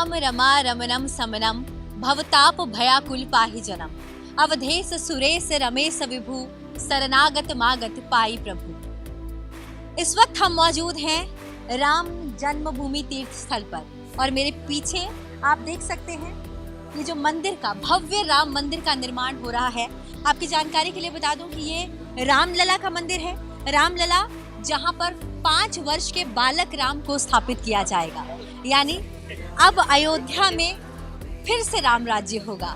राम रमा रमणम समनम भवताप भयाकुल पाहि जनम अवधेश सुरेश रमेश विभु शरणागत मागत पाई प्रभु। इस वक्त हम मौजूद हैं राम जन्मभूमि तीर्थ स्थल पर और मेरे पीछे आप देख सकते हैं ये जो मंदिर का भव्य राम मंदिर का निर्माण हो रहा है। आपकी जानकारी के लिए बता दूं कि ये रामलला का मंदिर है। रामलला जहां पर 5 वर्ष के बालक राम को स्थापित किया जाएगा, यानी अब अयोध्या में फिर से राम राज्य होगा।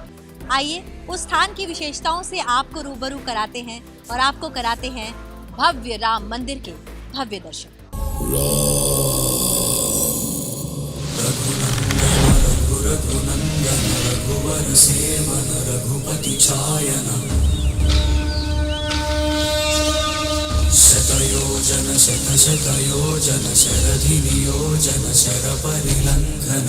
आइए उस स्थान की विशेषताओं से आपको रूबरू कराते हैं और आपको कराते हैं भव्य राम मंदिर के भव्य दर्शन। रघुनंदन रघुवर सेवन रघुपति छायन शतयोजन शतशतयोजन शरधि नियोजन शर परिलंघन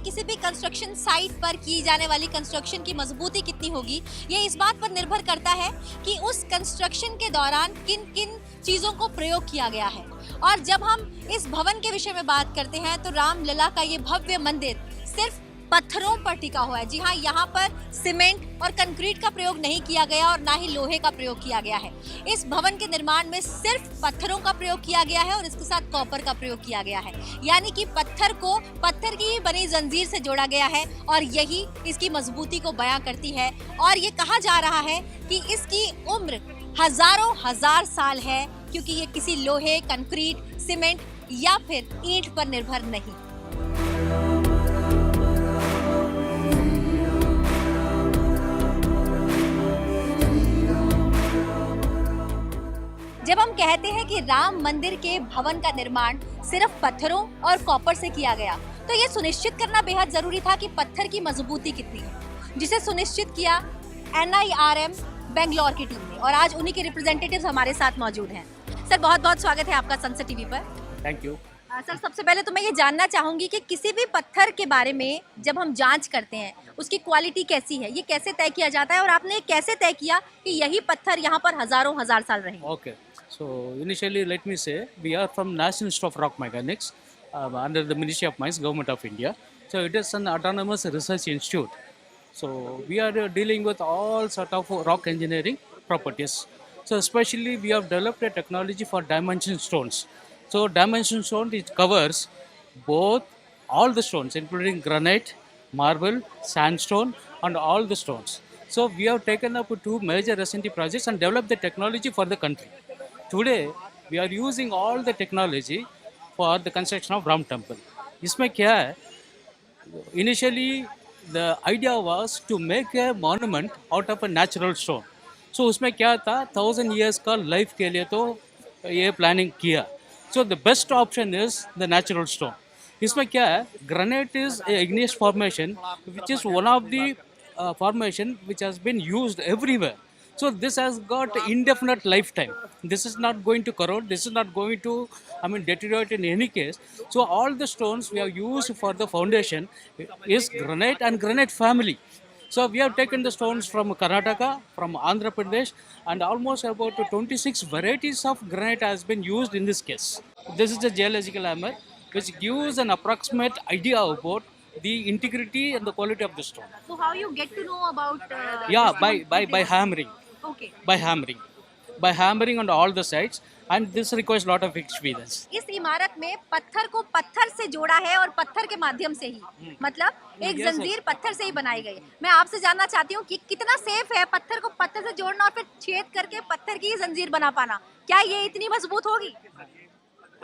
किसी भी कंस्ट्रक्शन साइट पर की जाने वाली कंस्ट्रक्शन की मजबूती कितनी होगी, ये इस बात पर निर्भर करता है कि उस कंस्ट्रक्शन के दौरान किन किन चीज़ों को प्रयोग किया गया है। और जब हम इस भवन के विषय में बात करते हैं तो रामलला का ये भव्य मंदिर सिर्फ पत्थरों पर टिका हुआ है। जी हाँ, यहाँ पर सीमेंट और कंक्रीट का प्रयोग नहीं किया गया और ना ही लोहे का प्रयोग किया गया है। इस भवन के निर्माण में सिर्फ पत्थरों का प्रयोग किया गया है और इसके साथ कॉपर का प्रयोग किया गया है, यानी कि पत्थर को पत्थर की ही बनी जंजीर से जोड़ा गया है और यही इसकी मजबूती को बयां करती है। और ये कहा जा रहा है कि इसकी उम्र हजारों हजार साल है, क्योंकि ये किसी लोहे, कंक्रीट, सीमेंट या फिर ईंट पर निर्भर नहीं। जब हम कहते हैं कि राम मंदिर के भवन का निर्माण सिर्फ पत्थरों और कॉपर से किया गया, तो ये सुनिश्चित करना बेहद जरूरी था कि पत्थर की मजबूती कितनी है, जिसे सुनिश्चित किया NIRM बेंगलोर की टीम ने। और आज उन्हीं के रिप्रेजेंटेटिव्स हमारे साथ मौजूद हैं। सर, बहुत बहुत स्वागत है आपका सनसेट टीवी पर। Thank you. सर, सबसे पहले तो मैं ये जानना चाहूँगी कि किसी भी पत्थर के बारे में जब हम जांच करते हैं उसकी क्वालिटी कैसी है, ये कैसे तय किया जाता है और आपने कैसे तय किया कि यही पत्थर यहाँ पर हजारों हजार साल रहेंगे? Okay. So initially, let me say we are from National Institute of Rock Mechanics under the Ministry of Mines, Government of India. So it is an autonomous research institute. So we are dealing with all sort of rock engineering properties. So especially we have developed a technology for dimension stones. So dimension stone, it covers both all the stones, including granite, marble, sandstone, and all the stones. So we have taken up 2 major S&T projects and developed the technology for the country. Today we are using all the technology for the construction of Ram Temple. इसमें क्या है? Initially the idea was to make a monument out of a natural stone. So उसमें क्या था? 1000 years का life के लिए तो ये planning किया. So the best option is the natural stone. इसमें क्या है? Granite is a igneous formation which is one of the formation which has been used everywhere. So this has got indefinite lifetime. This is not going to corrode. This is not going to, deteriorate in any case. So all the stones we have used for the foundation is granite and granite family. So we have taken the stones from Karnataka, from Andhra Pradesh, and almost about 26 varieties of granite has been used in this case. This is the geological hammer, which gives an approximate idea about the integrity and the quality of the stone. So how you get to know about? By hammering. Okay. By hammering on all the sides, and this requires a lot of experience. इस इमारत में पत्थर को पत्थर से जोड़ा है और पत्थर के माध्यम से ही, मतलब एक जंजीर पत्थर से ही बनाई गई है। मैं आपसे जानना चाहती हूँ कि कितना सेफ है पत्थर को पत्थर से जोड़ना और फिर छेद करके पत्थर की ही जंजीर बना पाना। क्या ये इतनी मजबूत होगी?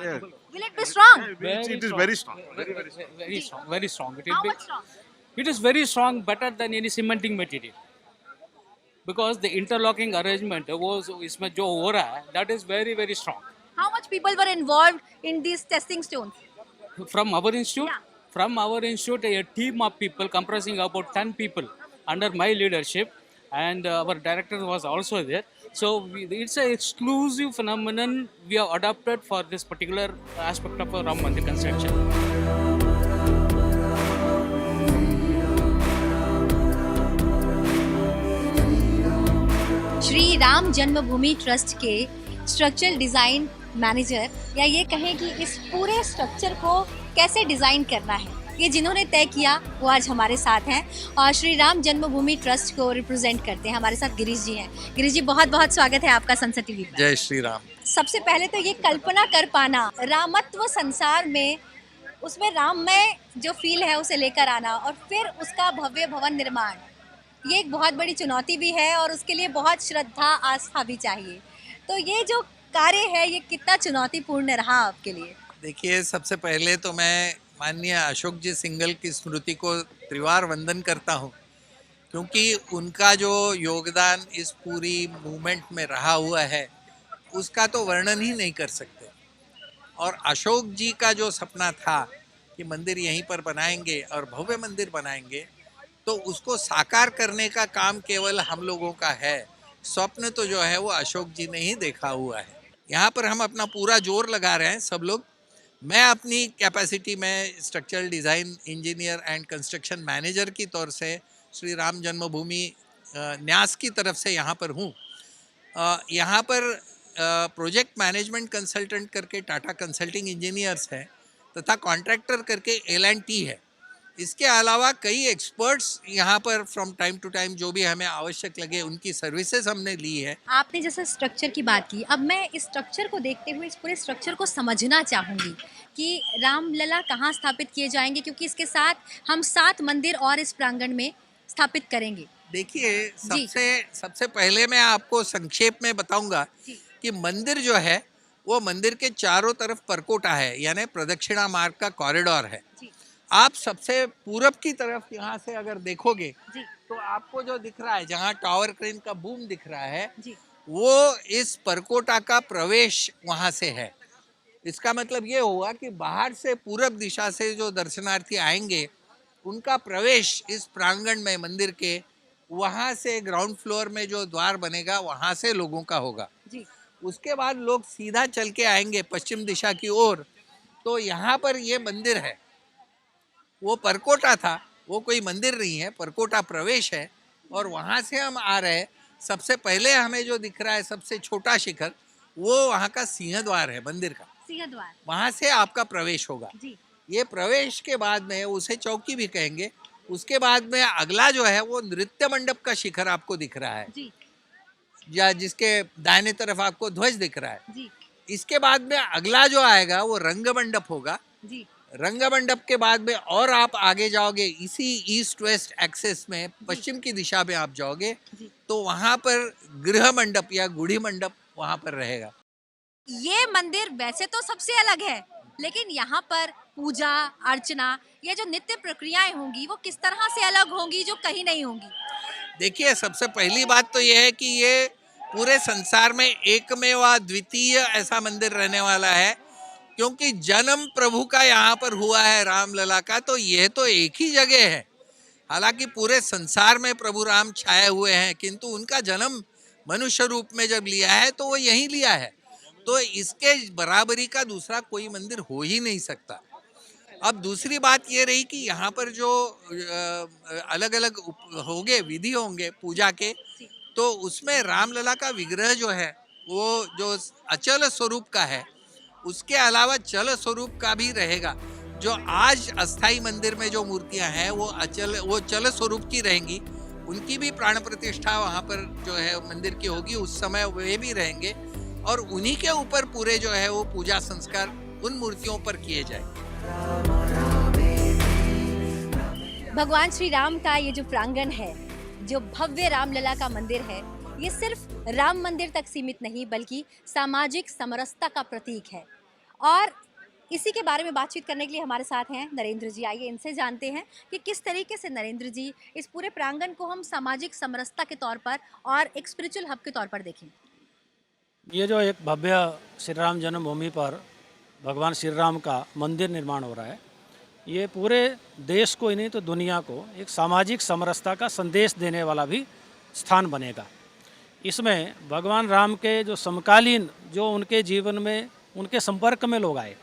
Yeah. Will it be strong? It is very strong. Very strong. How much strong? It is very strong, better than any cementing material. Because the interlocking arrangement was इसमें जो हो रहा है, that is very strong. How much people were involved in these testing stones? From our institute, Yeah. from our institute, a team of people comprising about 10 people under my leadership, and our director was also there. So it's an exclusive phenomenon we have adopted for this particular aspect of Ram Mandir construction. Shri Ram Janmabhoomi trust के structural design manager, या ये कहें कि इस पूरे structure को कैसे design करना है, ये जिन्होंने तय किया वो आज हमारे साथ हैं और श्री राम जन्मभूमि ट्रस्ट को रिप्रेजेंट करते हैं। हमारे साथ गिरीश जी हैं। गिरीश जी, बहुत बहुत स्वागत है आपका संसद टीवी पर। जय श्री राम। सबसे पहले तो ये कल्पना कर पाना, रामत्व संसार में उसमें राममय जो फील है उसे लेकर आना और फिर उसका भव्य भवन निर्माण, ये एक बहुत बड़ी चुनौती भी है और उसके लिए बहुत श्रद्धा आस्था भी चाहिए। तो ये जो कार्य है ये कितना चुनौतीपूर्ण रहा आपके लिए? देखिए, सबसे पहले तो मैं माननीय अशोक जी सिंघल की स्मृति को त्रिवार वंदन करता हूँ, क्योंकि उनका जो योगदान इस पूरी मूवमेंट में रहा हुआ है उसका तो वर्णन ही नहीं कर सकते। और अशोक जी का जो सपना था कि मंदिर यहीं पर बनाएंगे और भव्य मंदिर बनाएंगे, तो उसको साकार करने का काम केवल हम लोगों का है। स्वप्न तो जो है वो अशोक जी ने ही देखा हुआ है। यहाँ पर हम अपना पूरा जोर लगा रहे हैं सब लोग। मैं अपनी कैपेसिटी में structural design engineer and construction manager की तौर से श्री राम जन्मभूमि न्यास की तरफ से यहाँ पर हूँ। यहाँ पर प्रोजेक्ट मैनेजमेंट कंसल्टेंट करके टाटा कंसल्टिंग इंजीनियर्स हैं तथा कॉन्ट्रैक्टर करके L&T है। इसके अलावा कई एक्सपर्ट्स यहाँ पर फ्रॉम टाइम टू टाइम जो भी हमें आवश्यक लगे उनकी सर्विसेज हमने ली है। आपने जैसे स्ट्रक्चर की बात की, अब मैं इस स्ट्रक्चर को देखते हुए इस पूरे स्ट्रक्चर को समझना चाहूँगी कि रामलला कहाँ स्थापित किए जाएंगे, क्योंकि इसके साथ हम 7 मंदिर और इस प्रांगण में स्थापित करेंगे। देखिए, सबसे पहले मैं आपको संक्षेप में बताऊंगा कि मंदिर जो है वो मंदिर के चारों तरफ परकोटा है, यानी प्रदक्षिणा मार्ग का कॉरिडोर है। आप सबसे पूरब की तरफ यहाँ से अगर देखोगे तो आपको जो दिख रहा है, जहाँ टावर क्रेन का बूम दिख रहा है, वो इस परकोटा का प्रवेश वहाँ से है। इसका मतलब ये हुआ कि बाहर से पूरब दिशा से जो दर्शनार्थी आएंगे उनका प्रवेश इस प्रांगण में मंदिर के, वहाँ से ग्राउंड फ्लोर में जो द्वार बनेगा वहाँ से लोगों का होगा। उसके बाद लोग सीधा चल के आएंगे पश्चिम दिशा की ओर, तो यहाँ पर ये मंदिर है। वो परकोटा था, वो कोई मंदिर नहीं है, परकोटा प्रवेश है। और वहाँ से हम आ रहे हैं, सबसे पहले हमें जो दिख रहा है सबसे छोटा शिखर, वो वहाँ का सिंह द्वार है, मंदिर का सिंह द्वार। वहाँ से आपका प्रवेश होगा। ये प्रवेश के बाद में उसे चौकी भी कहेंगे। उसके बाद में अगला जो है वो नृत्य मंडप का शिखर आपको दिख रहा है, या जिसके दाहिने तरफ आपको ध्वज दिख रहा है। इसके बाद में अगला जो आएगा वो रंग मंडप होगा। रंग मंडप के बाद में और आप आगे जाओगे, इसी ईस्ट वेस्ट एक्सेस में पश्चिम की दिशा में आप जाओगे तो वहाँ पर गृह मंडप या गुड़ी मंडप वहाँ पर रहेगा। ये मंदिर वैसे तो सबसे अलग है, लेकिन यहाँ पर पूजा अर्चना, ये जो नित्य प्रक्रियाएं होंगी वो किस तरह से अलग होंगी जो कहीं नहीं होंगी? देखिए, सबसे पहली बात तो ये है कि ये पूरे संसार में एकमेव द्वितीय ऐसा मंदिर रहने वाला है, क्योंकि जन्म प्रभु का यहाँ पर हुआ है रामलला का, तो यह तो एक ही जगह है। हालांकि पूरे संसार में प्रभु राम छाए हुए हैं, किंतु उनका जन्म मनुष्य रूप में जब लिया है तो वो यहीं लिया है। तो इसके बराबरी का दूसरा कोई मंदिर हो ही नहीं सकता। अब दूसरी बात ये रही कि यहाँ पर जो अलग अलग होंगे विधि होंगे पूजा के, तो उसमें रामलला का विग्रह जो है वो जो अचल स्वरूप का है, उसके अलावा चल स्वरूप का भी रहेगा। जो आज अस्थाई मंदिर में जो मूर्तियां हैं वो चल स्वरूप की रहेंगी। उनकी भी प्राण प्रतिष्ठा वहाँ पर जो है मंदिर की होगी, उस समय वे भी रहेंगे और उन्हीं के ऊपर पूरे जो है वो पूजा संस्कार उन मूर्तियों पर किए जाएंगे। भगवान श्री राम का ये जो प्रांगण है, जो भव्य रामलला का मंदिर है, ये सिर्फ राम मंदिर तक सीमित नहीं बल्कि सामाजिक समरसता का प्रतीक है। और इसी के बारे में बातचीत करने के लिए हमारे साथ हैं नरेंद्र जी। आइए इनसे जानते हैं कि किस तरीके से नरेंद्र जी इस पूरे प्रांगण को हम सामाजिक समरसता के तौर पर और एक स्पिरिचुअल हब के तौर पर देखें। ये जो एक भव्य श्री राम जन्मभूमि पर भगवान श्री राम का मंदिर निर्माण हो रहा है, ये पूरे देश को ही नहीं तो दुनिया को एक सामाजिक समरसता का संदेश देने वाला भी स्थान बनेगा। इसमें भगवान राम के जो समकालीन जो उनके जीवन में उनके संपर्क में लोग आए,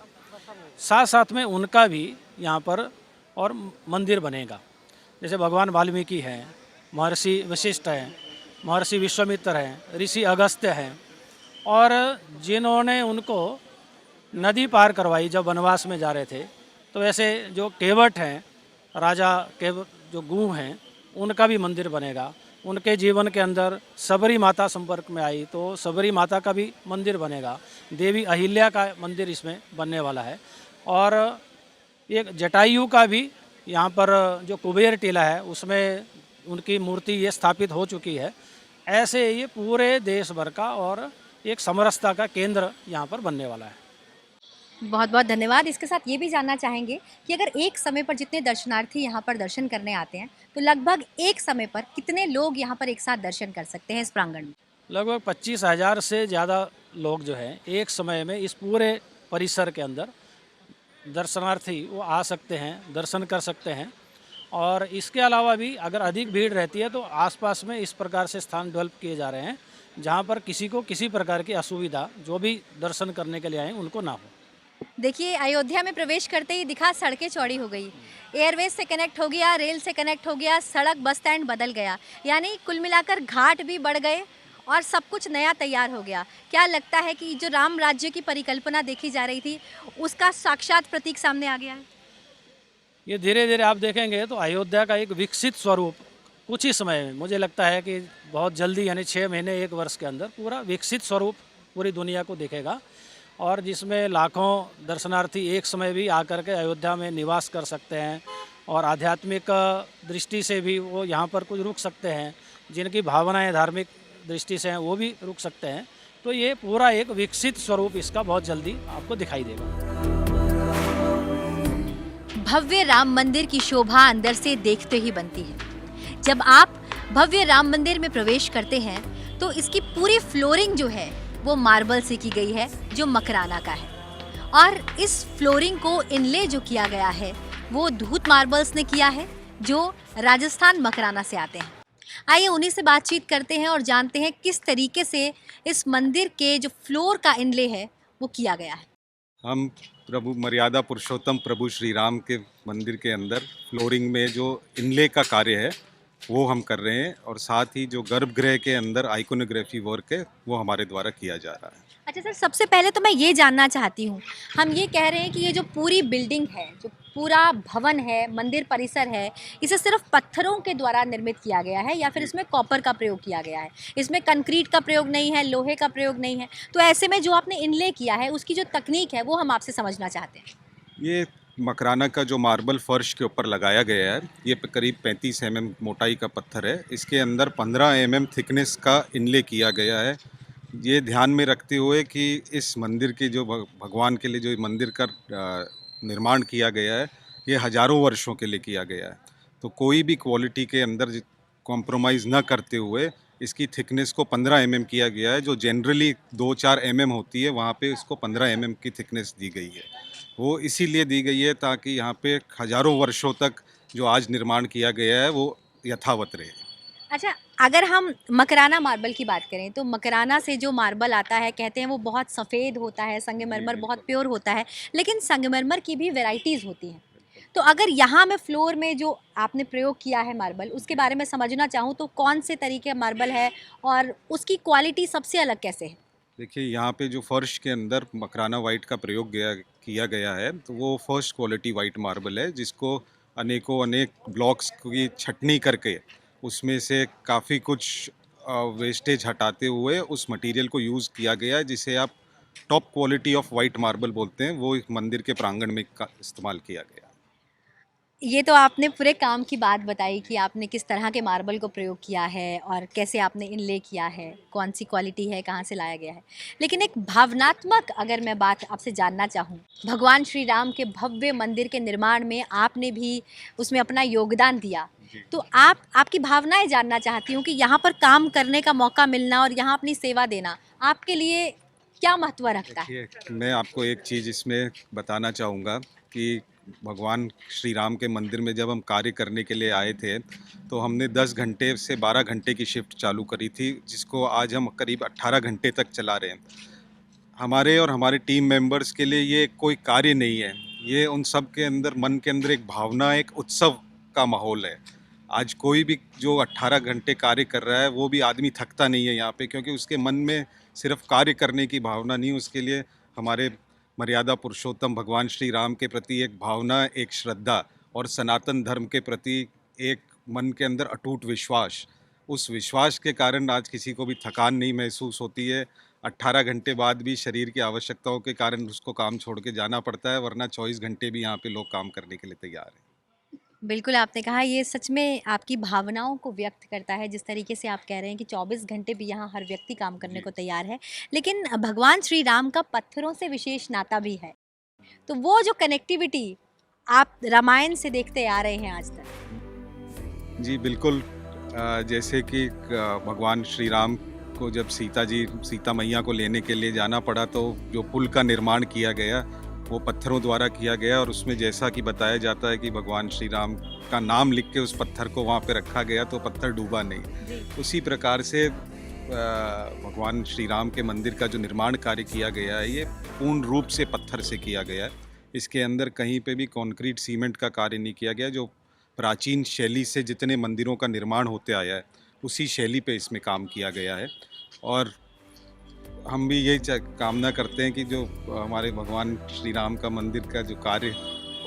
साथ साथ में उनका भी यहाँ पर और मंदिर बनेगा। जैसे भगवान वाल्मीकि हैं, महर्षि वशिष्ठ हैं, महर्षि विश्वामित्र हैं, ऋषि अगस्त्य हैं, और जिन्होंने उनको नदी पार करवाई जब वनवास में जा रहे थे, तो ऐसे जो केवट हैं, राजा केवट जो गू हैं, उनका भी मंदिर बनेगा। उनके जीवन के अंदर सबरी माता संपर्क में आई तो सबरी माता का भी मंदिर बनेगा। देवी अहिल्या का मंदिर इसमें बनने वाला है। और एक जटायु का भी यहाँ पर जो कुबेर टीला है उसमें उनकी मूर्ति ये स्थापित हो चुकी है। ऐसे ये पूरे देश भर का और एक समरसता का केंद्र यहाँ पर बनने वाला है। बहुत बहुत धन्यवाद। इसके साथ ये भी जानना चाहेंगे कि अगर एक समय पर जितने दर्शनार्थी यहाँ पर दर्शन करने आते हैं तो लगभग एक समय पर कितने लोग यहाँ पर एक साथ दर्शन कर सकते हैं इस प्रांगण में? लगभग 25,000 से ज़्यादा लोग जो है एक समय में इस पूरे परिसर के अंदर दर्शनार्थी वो आ सकते हैं, दर्शन कर सकते हैं। और इसके अलावा भी अगर अधिक भीड़ रहती है तो आसपास में इस प्रकार से स्थान डेवलप किए जा रहे हैं जहाँ पर किसी को किसी प्रकार की असुविधा जो भी दर्शन करने के लिए आए उनको ना हो। देखिए, अयोध्या में प्रवेश करते ही दिखा सड़कें चौड़ी हो गई, एयरवेज से कनेक्ट हो गया, रेल से कनेक्ट हो गया, सड़क बस स्टैंड बदल गया, यानी कुल मिलाकर घाट भी बढ़ गए और सब कुछ नया तैयार हो गया। क्या लगता है कि जो राम राज्य की परिकल्पना देखी जा रही थी उसका साक्षात प्रतीक सामने आ गया है? ये धीरे धीरे आप देखेंगे तो अयोध्या का एक विकसित स्वरूप कुछ ही समय में, मुझे लगता है कि बहुत जल्दी यानी 6 महीने 1 वर्ष के अंदर पूरा विकसित स्वरूप पूरी दुनिया को दिखेगा। और जिसमें लाखों दर्शनार्थी एक समय भी आकर के अयोध्या में निवास कर सकते हैं और आध्यात्मिक दृष्टि से भी वो यहाँ पर कुछ रुक सकते हैं, जिनकी भावनाएं धार्मिक दृष्टि से हैं वो भी रुक सकते हैं। तो ये पूरा एक विकसित स्वरूप इसका बहुत जल्दी आपको दिखाई देगा। भव्य राम मंदिर की शोभा अंदर से देखते ही बनती है। जब आप भव्य राम मंदिर में प्रवेश करते हैं तो इसकी पूरी फ्लोरिंग जो है वो मार्बल से की गई है जो मकराना का है, और इस फ्लोरिंग को इनले जो किया गया है वो धूत मार्बल्स ने किया है जो राजस्थान मकराना से आते हैं। आइए उन्हीं से बातचीत करते हैं और जानते हैं किस तरीके से इस मंदिर के जो फ्लोर का इनले है वो किया गया है। हम प्रभु मर्यादा पुरुषोत्तम प्रभु श्री राम के मंदिर के अंदर फ्लोरिंग में जो इनले का कार्य है वो हम कर रहे हैं, और साथ ही जो गर्भगृह के अंदर आइकोनोग्राफी वर्क है वो हमारे द्वारा किया जा रहा है। अच्छा सर, सबसे पहले तो मैं ये जानना चाहती हूँ, हम ये कह रहे हैं कि ये जो पूरी बिल्डिंग है, जो पूरा भवन है, मंदिर परिसर है, इसे सिर्फ पत्थरों के द्वारा निर्मित किया गया है या फिर इसमें कॉपर का प्रयोग किया गया है? इसमें कंक्रीट का प्रयोग नहीं है, लोहे का प्रयोग नहीं है। तो ऐसे में जो आपने इनले किया है उसकी जो तकनीक है वो हम आपसे समझना चाहते हैं। ये मकराना का जो मार्बल फर्श के ऊपर लगाया गया है, ये करीब 35 mm मोटाई का पत्थर है। इसके अंदर 15 mm थिकनेस का इनले किया गया है, ये ध्यान में रखते हुए कि इस मंदिर के जो भगवान के लिए जो मंदिर का निर्माण किया गया है ये हज़ारों वर्षों के लिए किया गया है। तो कोई भी क्वालिटी के अंदर कॉम्प्रोमाइज़ न करते हुए इसकी थिकनेस को 15 mm किया गया है। जो जनरली 2-4 mm होती है वहाँ पे इसको 15 mm की थिकनेस दी गई है। वो इसीलिए दी गई है ताकि यहाँ पे हज़ारों वर्षों तक जो आज निर्माण किया गया है वो यथावत रहे। अच्छा, अगर हम मकराना मार्बल की बात करें तो मकराना से जो मार्बल आता है कहते हैं वो बहुत सफ़ेद होता है, संगमरमर बहुत प्योर होता है, लेकिन संगमरमर की भी वैरायटीज़ होती हैं। तो अगर यहाँ मैं फ्लोर में जो आपने प्रयोग किया है मार्बल, उसके बारे में समझना चाहूँ तो कौन से तरीके मार्बल है और उसकी क्वालिटी सबसे अलग कैसे है? देखिए, यहाँ पे जो फर्श के अंदर मकराना वाइट का प्रयोग किया गया है तो वो फर्स्ट क्वालिटी वाइट मार्बल है, जिसको अनेक ब्लॉक्स की छटनी करके उसमें से काफ़ी कुछ वेस्टेज हटाते हुए उस मटेरियल को यूज़ किया गया है, जिसे आप top quality of white marble बोलते हैं। वो मंदिर के प्रांगण में इस्तेमाल किया गया। ये तो आपने पूरे काम की बात बताई कि आपने किस तरह के मार्बल को प्रयोग किया है और कैसे आपने इनले किया है, कौन सी क्वालिटी है, कहाँ से लाया गया है। लेकिन एक भावनात्मक अगर मैं बात आपसे जानना चाहूँ, भगवान श्री राम के भव्य मंदिर के निर्माण में आपने भी उसमें अपना योगदान दिया, तो आपकी भावनाएं जानना चाहती हूँ कि यहाँ पर काम करने का मौका मिलना और यहाँ अपनी सेवा देना आपके लिए क्या महत्व रखता है? मैं आपको एक चीज़ इसमें बताना चाहूँगा कि भगवान श्री राम के मंदिर में जब हम कार्य करने के लिए आए थे तो हमने 10 घंटे से 12 घंटे की शिफ्ट चालू करी थी, जिसको आज हम करीब 18 घंटे तक चला रहे हैं। हमारे और हमारे टीम मेंबर्स के लिए ये कोई कार्य नहीं है, ये उन सब के अंदर मन के अंदर एक भावना, एक उत्सव का माहौल है। आज कोई भी जो 18 घंटे कार्य कर रहा है वो भी आदमी थकता नहीं है यहाँ पे, क्योंकि उसके मन में सिर्फ कार्य करने की भावना नहीं, उसके लिए हमारे मर्यादा पुरुषोत्तम भगवान श्री राम के प्रति एक भावना, एक श्रद्धा और सनातन धर्म के प्रति एक मन के अंदर अटूट विश्वास, उस विश्वास के कारण आज किसी को भी थकान नहीं महसूस होती है। 18 घंटे बाद भी शरीर की आवश्यकताओं के कारण उसको काम छोड़ के जाना पड़ता है, वरना 24 घंटे भी यहाँ पे लोग काम करने के लिए तैयार हैं। बिल्कुल आपने कहा, ये सच में आपकी भावनाओं को व्यक्त करता है जिस तरीके से आप कह रहे हैं कि 24 घंटे भी यहाँ हर व्यक्ति काम करने को तैयार है। लेकिन भगवान श्री राम का पत्थरों से विशेष नाता भी है, तो वो जो कनेक्टिविटी आप रामायण से देखते आ रहे हैं आज तक। जी बिल्कुल, जैसे कि भगवान श्री राम को जब सीता मैया को लेने के लिए जाना पड़ा तो जो पुल का निर्माण किया गया वो पत्थरों द्वारा किया गया, और उसमें जैसा कि बताया जाता है कि भगवान श्री राम का नाम लिख के उस पत्थर को वहाँ पे रखा गया तो पत्थर डूबा नहीं। उसी प्रकार से भगवान श्री राम के मंदिर का जो निर्माण कार्य किया गया है ये पूर्ण रूप से पत्थर से किया गया है। इसके अंदर कहीं पे भी कंक्रीट सीमेंट का कार्य नहीं किया गया। जो प्राचीन शैली से जितने मंदिरों का निर्माण होते आया है उसी शैली पे इसमें काम किया गया है, और हम भी यही कामना करते हैं कि जो हमारे भगवान श्री राम का मंदिर का जो कार्य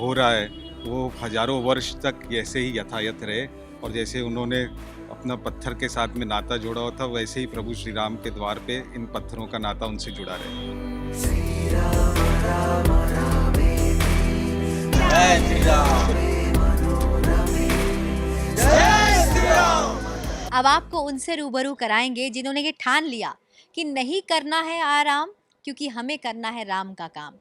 हो रहा है वो हजारों वर्ष तक ऐसे ही यथायथ रहे, और जैसे उन्होंने अपना पत्थर के साथ में नाता जोड़ा हुआ था वैसे ही प्रभु श्री राम के द्वार पे इन पत्थरों का नाता उनसे जुड़ा रहे। अब आपको उनसे रूबरू कराएंगे जिन्होंने ये ठान लिया कि नहीं करना है आराम, क्योंकि हमें करना है राम का काम।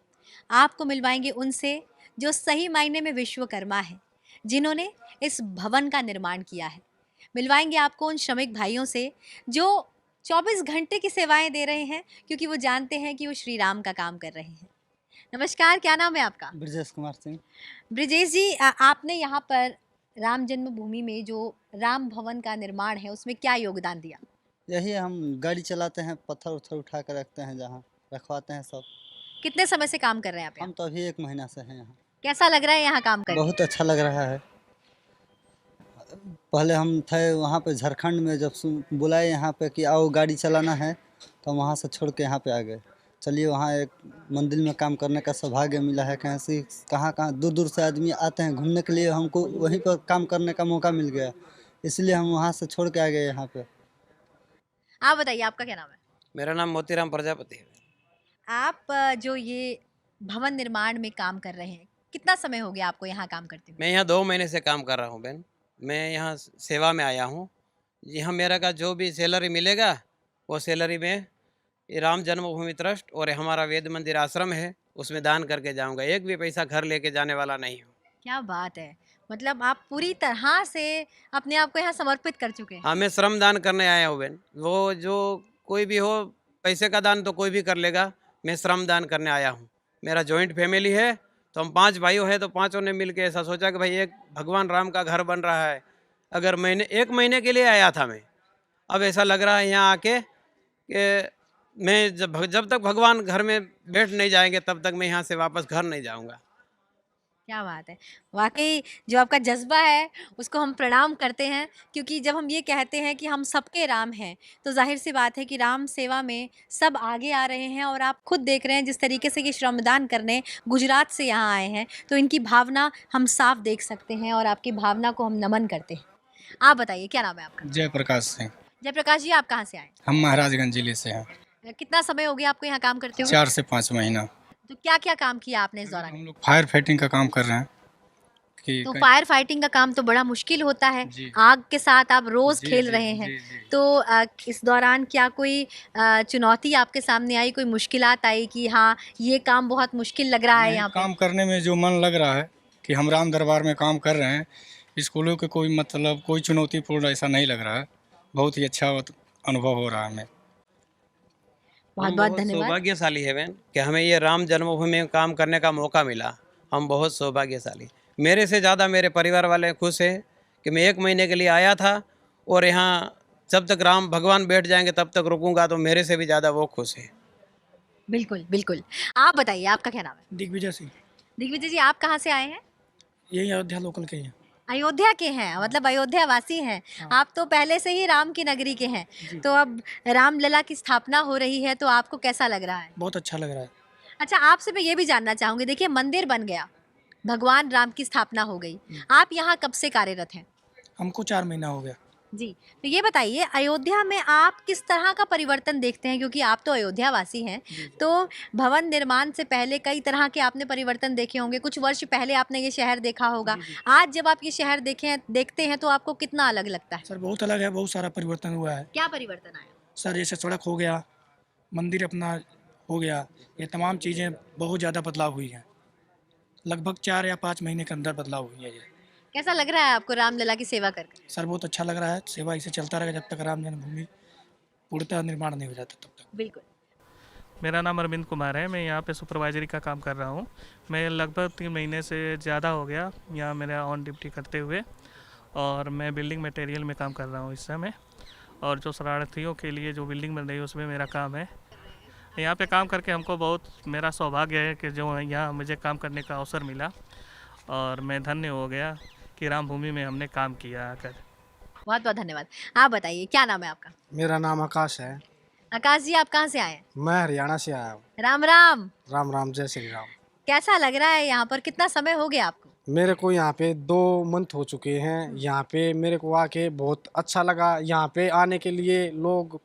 आपको मिलवाएंगे उनसे जो सही मायने में विश्वकर्मा है, जिन्होंने इस भवन का निर्माण किया है। मिलवाएंगे आपको उन श्रमिक भाइयों से जो 24 घंटे की सेवाएं दे रहे हैं, क्योंकि वो जानते हैं कि वो श्री राम का काम कर रहे हैं। नमस्कार, क्या नाम है आपका? ब्रजेश कुमार सिंह। ब्रिजेश जी, आपने यहाँ पर राम जन्मभूमि में जो राम भवन का निर्माण है उसमें क्या योगदान दिया? यही हम गाड़ी चलाते हैं, पत्थर उथर उठा कर रखते हैं, जहाँ रखवाते हैं सब। कितने समय से काम कर रहे हैं आप यहाँ? हम तो अभी 1 महीना से हैं यहाँ। कैसा लग रहा है यहाँ काम करके? बहुत अच्छा लग रहा है। पहले हम थे वहाँ पे झारखंड में, जब बुलाए यहाँ पे कि आओ गाड़ी चलाना है तो हम वहाँ से छोड़ के यहाँ पे आ गए। चलिए, वहाँ एक मंदिर में काम करने का सौभाग्य मिला है। कहाँ दूर दूर से आदमी आते हैं घूमने के लिए, हमको वहीं पर काम करने का मौका मिल गया, इसलिए हम वहाँ से छोड़ के आ गए यहाँ पे। आप बताइए, आपका क्या नाम है? मेरा नाम मोतीराम प्रजापति है। आप जो ये भवन निर्माण में काम कर रहे हैं, कितना समय हो गया आपको यहाँ काम करते हुए? मैं यहाँ 2 महीने से काम कर रहा हूँ बहन। मैं यहाँ सेवा में आया हूँ। यहाँ मेरा का जो भी सैलरी मिलेगा वो सैलरी में राम जन्मभूमि ट्रस्ट और हमारा वेद मंदिर आश्रम है उसमें दान करके जाऊँगा। एक भी पैसा घर लेके जाने वाला नहीं हूँ। क्या बात है, मतलब आप पूरी तरह से अपने आप को यहाँ समर्पित कर चुके हैं। हाँ, मैं श्रम दान करने आया हूँ बहन। वो जो कोई भी हो, पैसे का दान तो कोई भी कर लेगा, मैं श्रम दान करने आया हूँ। मेरा जॉइंट फैमिली है तो हम 5 भाइयों हैं, तो 5 ने मिल के ऐसा सोचा कि भाई एक भगवान राम का घर बन रहा है। अगर 1 महीने के लिए आया था मैं, अब ऐसा लग रहा है यहाँ आके कि मैं जब तक भगवान घर में बैठ नहीं जाएंगे तब तक मैं यहाँ से वापस घर नहीं जाऊँगा। क्या बात है, वाकई जो आपका जज्बा है उसको हम प्रणाम करते हैं, क्योंकि जब हम ये कहते हैं कि हम सबके राम हैं तो जाहिर सी बात है कि राम सेवा में सब आगे आ रहे हैं। और आप खुद देख रहे हैं जिस तरीके से ये श्रमदान करने गुजरात से यहाँ आए हैं, तो इनकी भावना हम साफ देख सकते हैं और आपकी भावना को हम नमन करते हैं। आप बताइए, क्या नाम है आपका? जयप्रकाश सिंह। जयप्रकाश जी, आप कहाँ से आए? हम महाराजगंज जिले से हैं। कितना समय हो गया आपको यहाँ काम करते हुए? 4 से 5 महीना। तो क्या क्या काम किया आपने इस दौरान? हम लोग फायर फाइटिंग का काम कर रहे हैं कि तो फायर फाइटिंग का काम तो बड़ा मुश्किल होता है, आग के साथ आप रोज खेल रहे हैं। तो इस दौरान क्या कोई चुनौती आपके सामने आई, कोई मुश्किलात आई कि हाँ ये काम बहुत मुश्किल लग रहा है? यहाँ काम करने में जो मन लग रहा है कि हम राम दरबार में काम कर रहे हैं, स्कूलों के कोई चुनौतीपूर्ण ऐसा नहीं लग रहा है। बहुत ही अच्छा अनुभव हो रहा है हमें। बहुत बहुत धन्यवाद। सौभाग्यशाली है बहन कि हमें ये राम जन्मभूमि में काम करने का मौका मिला। हम बहुत सौभाग्यशाली। मेरे से ज़्यादा मेरे परिवार वाले खुश हैं कि मैं 1 महीने के लिए आया था और यहाँ जब तक राम भगवान बैठ जाएंगे तब तक रुकूंगा, तो मेरे से भी ज़्यादा वो खुश है। बिल्कुल बिल्कुल। आप बताइए, आपका क्या नाम है? दिग्विजय सिंह, दिग्विजय जी, आप कहाँ से आए हैं? यही अयोध्या लोकल के हैं। अयोध्या के हैं, मतलब अयोध्या वासी हैं। आप तो पहले से ही राम की नगरी के हैं, तो अब रामलला की स्थापना हो रही है, तो आपको कैसा लग रहा है? बहुत अच्छा लग रहा है। अच्छा, आपसे मैं ये भी जानना चाहूँगी, देखिए मंदिर बन गया, भगवान राम की स्थापना हो गई, आप यहाँ कब से कार्यरत हैं? हमको 4 महीना हो गया। जी, तो ये बताइए अयोध्या में आप किस तरह का परिवर्तन देखते हैं, क्योंकि आप तो अयोध्या वासी हैं, तो भवन निर्माण से पहले कई तरह के आपने परिवर्तन देखे होंगे, कुछ वर्ष पहले आपने ये शहर देखा होगा, आज जब आप ये शहर देखते हैं तो आपको कितना अलग लगता है? सर बहुत अलग है, बहुत सारा परिवर्तन हुआ है। क्या परिवर्तन आया? सर जैसे सड़क हो गया, मंदिर अपना हो गया, ये तमाम चीज़ें बहुत ज़्यादा बदलाव हुई हैं। लगभग 4 या 5 महीने के अंदर बदलाव हुई है ये। कैसा लग रहा है आपको रामलला की सेवा करके? सर बहुत अच्छा लग रहा है, सेवा इसे चलता रहेगा जब तक राम जन्मभूमि पूर्णतः निर्माण नहीं हो जाता तब तक। बिल्कुल। मेरा नाम अरविंद कुमार है, मैं यहाँ पे सुपरवाइजरी का काम कर रहा हूँ। मैं लगभग 3 महीने से ज़्यादा हो गया यहाँ मेरा ऑन ड्यूटी करते हुए, और मैं बिल्डिंग मटेरियल में काम कर रहा हूँ इस समय, और जो शरणार्थियों के लिए जो बिल्डिंग बन रही है उसमें मेरा काम है। यहाँ पे काम करके हमको बहुत मेरा सौभाग्य है कि जो यहाँ मुझे काम करने का अवसर मिला, और मैं धन्य हो गया कि राम भूमि में हमने काम किया आकर। बहुत बहुत धन्यवाद। आप बताइए, क्या नाम है आपका? मेरा नाम आकाश है। आकाश जी, आप कहाँ से आए हैं? मैं हरियाणा से आया हूँ। राम राम। राम राम, जय श्री राम। कैसा लग रहा है यहाँ पर, कितना समय हो गया आपको? मेरे को यहाँ पे 2 मंथ हो चुके हैं। यहाँ पे मेरे को आके बहुत अच्छा लगा। यहाँ पे आने के लिए लोग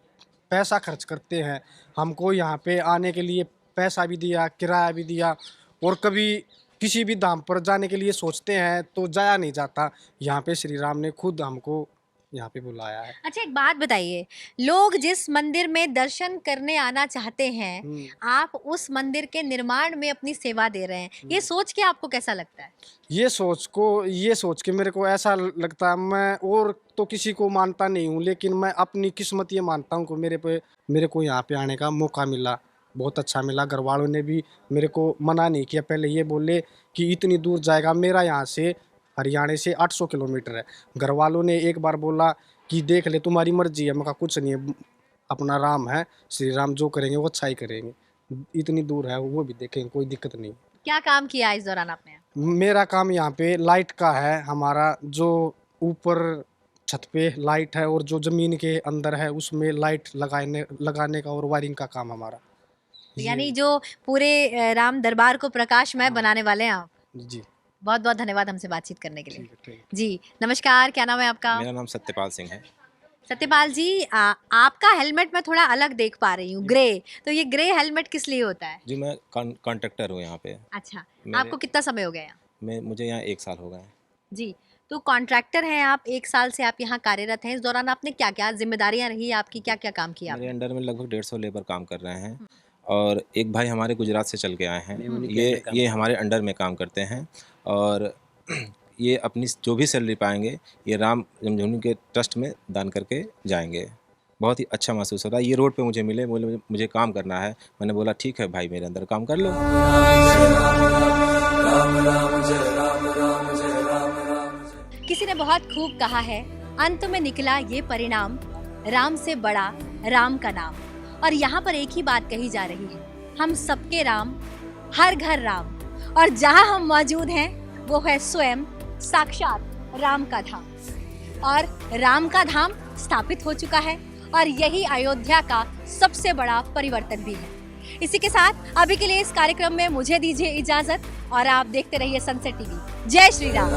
पैसा खर्च करते हैं, हमको यहाँ पे आने के लिए पैसा भी दिया, किराया भी दिया, और कभी किसी भी धाम पर जाने के लिए सोचते हैं तो जाया नहीं जाता। यहाँ पे श्री राम ने खुद हमको यहाँ पे बुलाया है। अच्छा, एक बात बताइए, लोग जिस मंदिर में दर्शन करने आना चाहते हैं, आप उस मंदिर के निर्माण में अपनी सेवा दे रहे हैं, ये सोच के आपको कैसा लगता है? ये सोच के मेरे को ऐसा लगता है, मैं और तो किसी को मानता नहीं हूँ, लेकिन मैं अपनी किस्मत ये मानता हूँ कि मेरे को यहाँ पे आने का मौका मिला, बहुत अच्छा मिला। घर वालों ने भी मेरे को मना नहीं किया, पहले ये बोले कि इतनी दूर जाएगा, मेरा यहाँ से हरियाणा से 800 किलोमीटर है। घर वालों ने एक बार बोला कि देख ले, तुम्हारी मर्जी है। मैं कहा कुछ नहीं है, अपना राम है, श्री राम जो करेंगे वो अच्छा ही करेंगे, इतनी दूर है वो भी देखेंगे, कोई दिक्कत नहीं। क्या काम किया इस दौरान आपने? मेरा काम यहाँ पे लाइट का है, हमारा जो ऊपर छत पे लाइट है और जो ज़मीन के अंदर है उसमें लाइट लगाने का और वायरिंग का काम हमारा। यानी जो पूरे राम दरबार को प्रकाशमय बनाने वाले हैं आप। जी, बहुत बहुत धन्यवाद हमसे बातचीत करने के लिए। जी नमस्कार, क्या नाम है आपका? मेरा नाम सत्यपाल सिंह है। सत्यपाल जी, आपका हेलमेट मैं थोड़ा अलग देख पा रही हूँ, ग्रे, तो ये ग्रे हेलमेट किस लिए होता है? जी, मैं कॉन्ट्रैक्टर हूँ यहाँ पे। अच्छा, आपको कितना समय हो गया यहाँ? मुझे यहाँ 1 साल हो गए हैं। जी, तो कॉन्ट्रैक्टर हैं आप, 1 साल से आप यहाँ कार्यरत हैं। इस दौरान आपने क्या क्या जिम्मेदारियाँ रही आपकी, क्या क्या काम किया? मेरे अंडर में लगभग 150 लेबर काम कर रहे हैं, और एक भाई हमारे गुजरात से चल के आए हैं, ये हमारे अंडर में काम करते हैं, और ये अपनी जो भी सैलरी पाएंगे ये राम जन्मभूमि के ट्रस्ट में दान करके जाएंगे। बहुत ही अच्छा महसूस होता है। ये रोड पे मुझे मिले, बोले मुझे काम करना है, मैंने बोला ठीक है भाई, मेरे अंदर काम कर लो। किसी ने बहुत खूब कहा है, अंत में निकला ये परिणाम, राम से बड़ा राम का नाम। और यहाँ पर एक ही बात कही जा रही है, हम सबके राम, हर घर राम, और जहाँ हम मौजूद हैं वो है स्वयं साक्षात राम का धाम। और राम का धाम स्थापित हो चुका है, और यही अयोध्या का सबसे बड़ा परिवर्तन भी है। इसी के साथ अभी के लिए इस कार्यक्रम में मुझे दीजिए इजाजत, और आप देखते रहिए सनसेट टीवी। जय श्री राम।